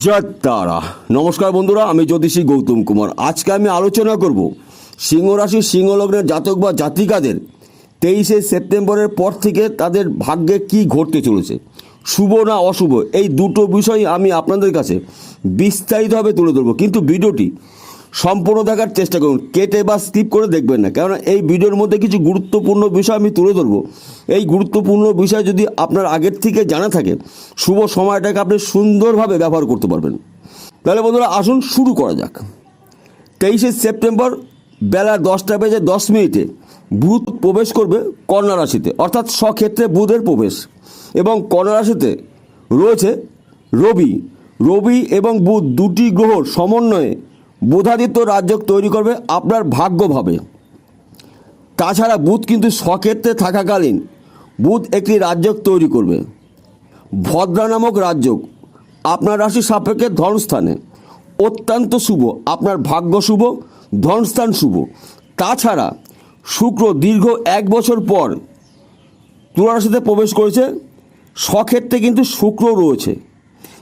জয় তারা। নমস্কার বন্ধুরা, আমি জ্যোতিষী গৌতম কুমার। আজকে আমি আলোচনা করব সিংহ রাশির সিংহ লগ্নের জাতক বা জাতিকাদের 23শে সেপ্টেম্বরের পর থেকে তাদের ভাগ্যে কি ঘটতে চলেছে, শুভ না অশুভ, এই দুটো বিষয় আমি আপনাদের কাছে বিস্তারিতভাবে তুলে ধরবো। কিন্তু ভিডিওটি সম্পূর্ণ দেখার চেষ্টা করুন, কেটে বা স্কিপ করে দেখবেন না, কেননা এই ভিডিওর মধ্যে কিছু গুরুত্বপূর্ণ বিষয় আমি তুলে ধরবো। এই গুরুত্বপূর্ণ বিষয় যদি আপনার আগের থেকে জানা থাকে, শুভ সময়টাকে আপনি সুন্দরভাবে ব্যবহার করতে পারবেন। তাহলে বন্ধুরা আসুন শুরু করা যাক। 23শে সেপ্টেম্বর বেলা 10টা বেজে 10 মিনিটে বুধ প্রবেশ করবে কন্যা রাশিতে, অর্থাৎ স্বক্ষেত্রে বুধের প্রবেশ। এবং কন্যা রাশিতে রয়েছে রবি এবং বুধ, দুটি গ্রহর সমন্বয়ে বুধাদিত্য রাজযোগ তৈরি করবে আপনার ভাগ্যভাবে। তাছাড়া বুধ কিন্তু স্বক্ষেত্রে থাকাকালীন বুধ একটি রাজযোগ তৈরি করবে, ভদ্রা নামক রাজযোগ আপনার রাশির সাপেক্ষে ধনস্থানে, অত্যন্ত শুভ, আপনার ভাগ্য শুভ, ধনস্থান শুভ। তাছাড়া শুক্র দীর্ঘ 1 বছর পর তুলা রাশিতে প্রবেশ করেছে, স্বক্ষেত্রে কিন্তু শুক্র রয়েছে।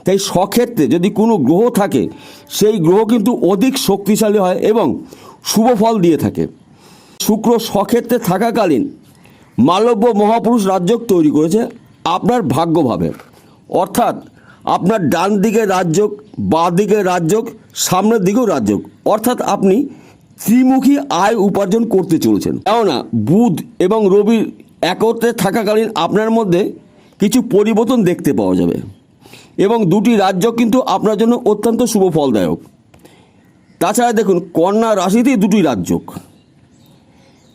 তাই স্বক্ষেত্রে যদি কোনো গ্রহ থাকে, সেই গ্রহ কিন্তু অধিক শক্তিশালী হয় এবং শুভ ফল দিয়ে থাকে। শুক্র স্বক্ষেত্রে থাকাকালীন মালব্য মহাপুরুষ রাজযোগ তৈরি করেছে আপনার ভাগ্যভাবে, অর্থাৎ আপনার ডান দিকে রাজযোগ, বাঁ দিকে রাজযোগ, সামনের দিকেও রাজযোগ, অর্থাৎ আপনি ত্রিমুখী আয় উপার্জন করতে চলেছেন। কেননা বুধ এবং রবির একত্রে থাকাকালীন আপনার মধ্যে কিছু পরিবর্তন দেখতে পাওয়া যাবে এবং দুটি রাজযোগ কিন্তু আপনার জন্য অত্যন্ত শুভ ফলদায়ক। তাছাড়া দেখুন, কন্যা রাশিতেই দুটি রাজযোগ,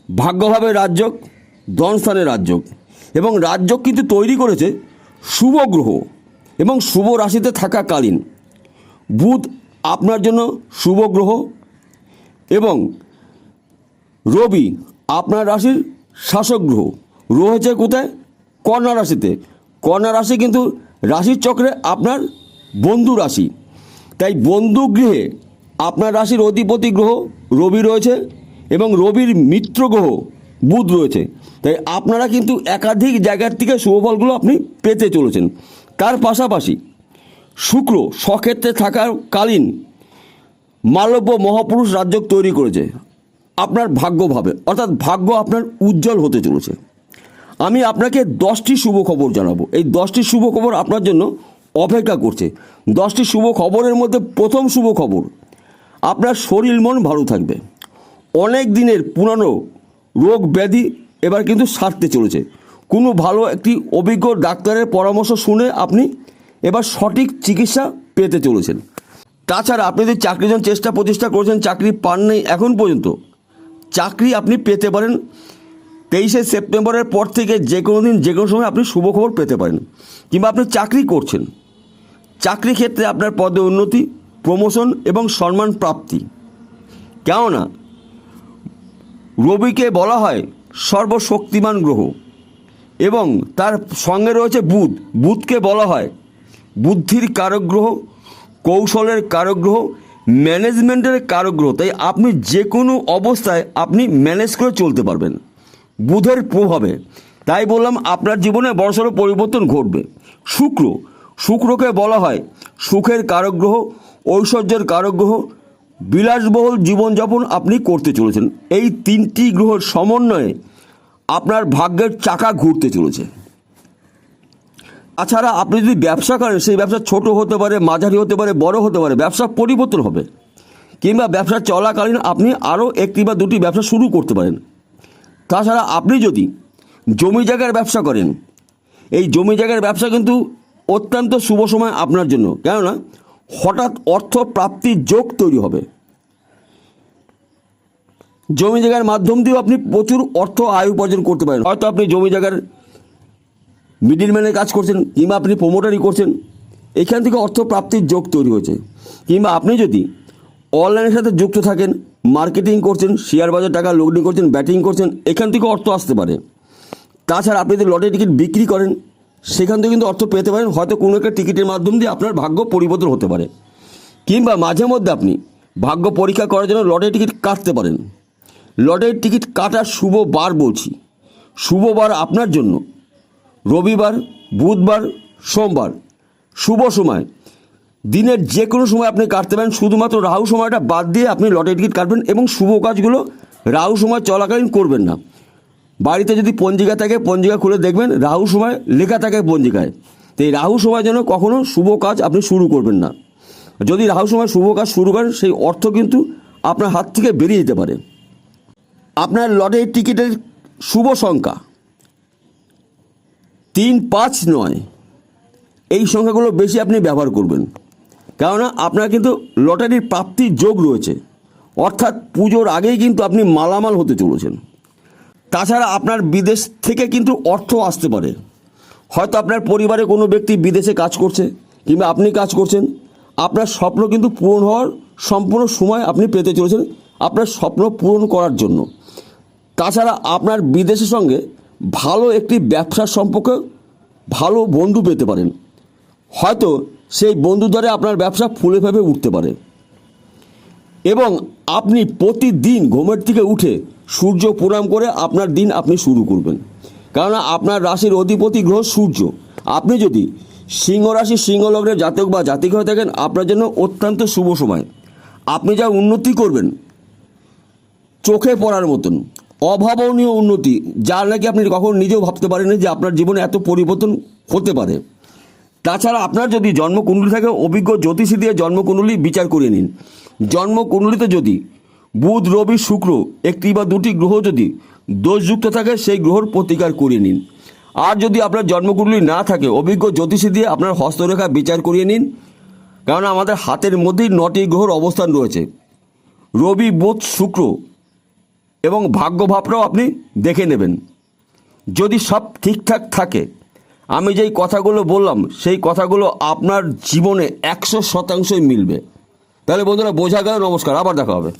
ভাগ্যভাবে রাজযোগ, ধনস্থানের রাজযোগ, এবং রাজযোগ কিন্তু তৈরি করেছে শুভ গ্রহ এবং শুভ রাশিতে থাকাকালীন। বুধ আপনার জন্য শুভ গ্রহ এবং রবি আপনার রাশির শাসক গ্রহ রয়েছে কোথায়? কন্যা রাশিতে। কন্যা রাশি কিন্তু রাশির চক্রে আপনার বন্ধু রাশি, তাই বন্ধু গৃহে আপনার রাশির অধিপতি গ্রহ রবি রয়েছে এবং রবির মিত্র গ্রহ বুধ রয়েছে। তাই আপনারা কিন্তু একাধিক জায়গার থেকে শুভফলগুলো আপনি পেতে চলেছেন। তার পাশাপাশি শুক্র স্বক্ষেত্রে থাকার কালীন মালব্য মহাপুরুষ রাজযোগ তৈরি করেছে আপনার ভাগ্যভাবে, অর্থাৎ ভাগ্য আপনার উজ্জ্বল হতে চলেছে। আমি আপনাকে 10টি শুভ খবর জানাবো। এই 10টি শুভ খবর আপনার জন্য অপেক্ষা করছে। 10টি শুভ খবরের মধ্যে প্রথম শুভ খবর, আপনার শরীর মন ভালো থাকবে। অনেক দিনের পুরানো রোগ ব্যাধি এবার কিন্তু সারতে চলেছে। কোনো ভালো একটি অভিজ্ঞ ডাক্তারের পরামর্শ শুনে আপনি এবার সঠিক চিকিৎসা পেতে চলেছেন। তাছাড়া আপনি যদি চাকরির জন্য চেষ্টা প্রচেষ্টা করেছেন, চাকরি পান নেই এখন পর্যন্ত, চাকরি আপনি পেতে পারেন। 23শে সেপ্টেম্বরের পর থেকে যে কোনো দিন যে কোনো সময় আপনি শুভ খবর পেতে পারেন। কিংবা আপনি চাকরি করছেন, চাকরি ক্ষেত্রে আপনার পদে উন্নতি, প্রমোশন এবং সম্মান প্রাপ্তি। কেননা রবিকে বলা হয় সর্বশক্তিমান গ্রহ এবং তার সঙ্গে রয়েছে বুধ। বুধকে বলা হয় বুদ্ধির কারক গ্রহ, কৌশলের কারক গ্রহ, ম্যানেজমেন্টের কারক গ্রহ। তাই আপনি যে কোনো অবস্থায় আপনি ম্যানেজ করে চলতে পারবেন বুধের প্রভাবে। তাই বললাম আপনার জীবনে বড়সড় পরিবর্তন ঘটবে। শুক্রকে বলা হয় সুখের কারক গ্রহ, ঐশ্বর্যের কারক গ্রহ, বিলাসবহুল জীবনযাপন আপনি করতে চলেছেন। এই 3টি গ্রহের সমন্বয়ে আপনার ভাগ্যের চাকা ঘুরতে চলেছে। তাছাড়া আপনি যদি ব্যবসা করেন, সেই ব্যবসা ছোট হতে পারে, মাঝারি হতে পারে, বড় হতে পারে, ব্যবসা পরিবর্তন হবে। কিংবা ব্যবসা চলাকালীন আপনি আরও 1টি বা 2টি ব্যবসা শুরু করতে পারেন। তাছাড়া আপনি যদি জমি জায়গার ব্যবসা করেন, এই জমি জায়গার ব্যবসা কিন্তু অত্যন্ত শুভ সময় আপনার জন্য, কেননা হঠাৎ অর্থ প্রাপ্তির যোগ তৈরি হবে। জমি জায়গার মাধ্যম দিয়েও আপনি প্রচুর অর্থ আয় উপার্জন করতে পারেন। হয়তো আপনি জমি জায়গার মিডিলম্যানের কাজ করছেন কিংবা আপনি প্রমোটারি করছেন, এখান থেকে অর্থ প্রাপ্তির যোগ তৈরি হয়েছে। কিংবা আপনি যদি অনলাইনের সাথে যুক্ত থাকেন, মার্কেটিং করছেন, শেয়ার বাজার টাকা লগ্নি করছেন, ব্যাটিং করছেন, এখান থেকে অর্থ আসতে পারে। তাছাড়া আপনি যদি লটারি টিকিট বিক্রি করেন, সেখান থেকে কিন্তু অর্থ পেতে পারেন। হয়তো কোনো একটা টিকিটের মাধ্যম দিয়ে আপনার ভাগ্য পরিবর্তন হতে পারে। কিংবা মাঝে মধ্যে আপনি ভাগ্য পরীক্ষা করার জন্য লটারি টিকিট কাটতে পারেন। লটারির টিকিট কাটার শুভ বার বলছি, শুভ বার আপনার জন্য রবিবার, বুধবার, সোমবার। শুভ সময় দিনের যে কোনো সময় আপনি কাটতে পারেন, শুধুমাত্র রাহু সময়টা বাদ দিয়ে আপনি লটারি টিকিট কাটবেন এবং শুভ কাজগুলো রাহু সময় চলাকালীন করবেন না। বাড়িতে যদি পঞ্জিকা থাকে পঞ্জিকা খুলে দেখবেন রাহু সময় লেখা থাকে পঞ্জিকায়, তো এই রাহু সময় যেন কখনো শুভ কাজ আপনি শুরু করবেন না। যদি রাহু সময় শুভ কাজ শুরু করেন সেই অর্থ কিন্তু আপনার হাত থেকে বেরিয়ে যেতে পারে। আপনার লটারির টিকিটের শুভ সংখ্যা 3, 5, 9 এই সংখ্যাগুলো বেশি আপনি ব্যবহার করবেন, কেননা আপনার কিন্তু লটারির প্রাপ্তির যোগ রয়েছে, অর্থাৎ পুজোর আগেই কিন্তু আপনি মালামাল হতে চলেছেন। তাছাড়া আপনার বিদেশ থেকে কিন্তু অর্থ আসতে পারে, হয়তো আপনার পরিবারে কোনো ব্যক্তি বিদেশে কাজ করছে কিংবা আপনি কাজ করছেন, আপনার স্বপ্ন কিন্তু পূরণ হওয়ার সম্পূর্ণ সময় আপনি পেতে চলেছেন আপনার স্বপ্ন পূরণ করার জন্য। তাছাড়া আপনার বিদেশের সঙ্গে ভালো একটি ব্যবসার সম্পর্কে ভালো বন্ধু পেতে পারেন, হয়তো সেই বন্ধু দ্বারা আপনার ব্যবসা ফুলে ফেঁপে উঠতে পারে। এবং আপনি প্রতিদিন ঘুমের থেকে উঠে সূর্য প্রণাম করে আপনার দিন আপনি শুরু করবেন, কারণ আপনার রাশির অধিপতি গ্রহ সূর্য। আপনি যদি সিংহ রাশি সিংহ লগ্নের জাতক বা জাতিকা হয়ে থাকেন, আপনার জন্য অত্যন্ত শুভ সময়। আপনি যা উন্নতি করবেন চোখে পড়ার মতন অভাবনীয় উন্নতি, যার নাকি আপনি কখনো নিজেও ভাবতে পারেননি যে আপনার জীবনে এত পরিবর্তন হতে পারে। তাছাড়া আপনার যদি জন্মকুণ্ডলী থাকে, অভিজ্ঞ জ্যোতিষী দিয়ে জন্মকুণ্ডলী বিচার করে নিন। জন্মকুণ্ডলীতে যদি বুধ, রবি, শুক্র একটি বা দুটি গ্রহ যদি দোষযুক্ত থাকে, সেই গ্রহর প্রতিকার করে নিন। আর যদি আপনার জন্মকুণ্ডলী না থাকে, অভিজ্ঞ জ্যোতিষী দিয়ে আপনার হস্তরেখা বিচার করিয়ে নিন, কারণ আমাদের হাতের মধ্যেই 9টি গ্রহর অবস্থান রয়েছে, রবি, বুধ, শুক্র এবং ভাগ্যভাবটাও আপনি দেখে নেবেন। যদি সব ঠিকঠাক থাকে, আমি যেই কথাগুলো বললাম সেই কথাগুলো আপনার জীবনে 100% মিলবে। তাহলে বন্ধুরা বোঝা গেল। নমস্কার, আবার দেখা হবে।